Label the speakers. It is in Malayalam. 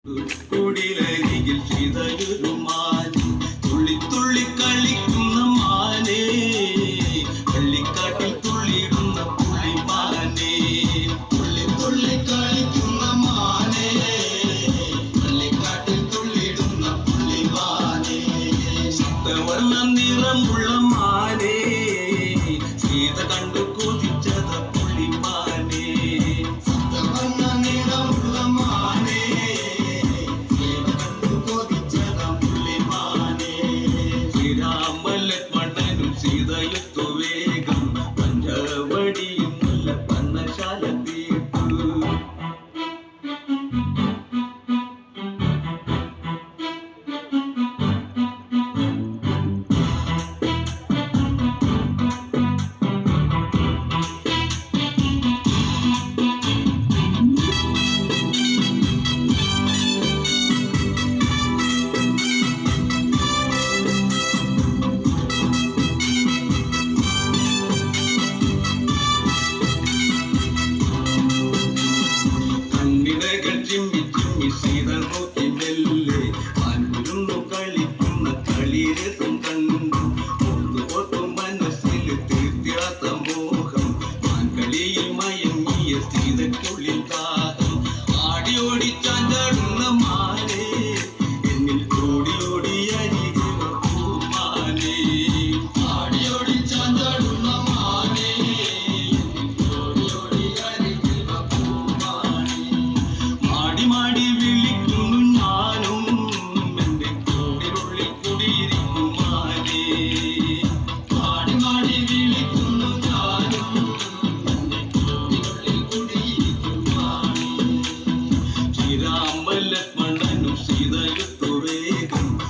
Speaker 1: കുടിലരികിൽ ചിതയൊരു മാൻ തുള്ളി തുള്ളി കളിക്കുന്ന മാനേ, പള്ളിക്കാട്ടിൽ തുള്ളിയിടുന്ന പുള്ളിമാനേ. തുള്ളി തുള്ളി കളിക്കുന്ന മാനേ, പള്ളിക്കാട്ടിൽ തുള്ളിയിടുന്ന പുള്ളിമാനേ. സപ്തവർണ്ണ നിറമുള്ള മാനേ, സീത കണ്ടു കൊതിച്ചത പുള്ളിമാനേ. സപ്തവർണ്ണ നിറമുള്ള മാനേ, സീതയൊത്തു വേഗം പഞ്ചവടിയും നല്ല പന്നശാല തീർത്തു. ചിമ്മി ചിമ്മി സീത നോക്കി മെല്ലെ മാൻകുരുന്നു കളിക്കുന്ന കളിരസം കണ്ടു. ഓർത്തു മനസ്സിൽ തീർത്തിടാത്ത മോഹം, മാൻകളിയിൽ മയങ്ങിയ സീതയ്ക്കുള്ളിൽ ദാഹം. ആടി ഓടി ചാഞ്ചാടുന്ന മാനേ, എന്നിൽ ഓടി ഓടി അരികിൽ പൂമാനേ. ആടി ഓടി ചാഞ്ചാടുന്ന മാനേ, ഓടി ഓടി അരികിൽ പൂമാനേ. മാടി മാടി വിളിക്കുന്നു ഞാനും, എന്റെ കൂടിനുള്ളിൽ കുടിയിരിക്കും മാനേ. മാടി മാടി വിളിക്കുന്നു ഞാനും, എന്റെ കൂടിനുള്ളിൽ കുടിയിരിക്കും മാനേ. ശ്രീരാമ ലക്ഷ്മണനും സീത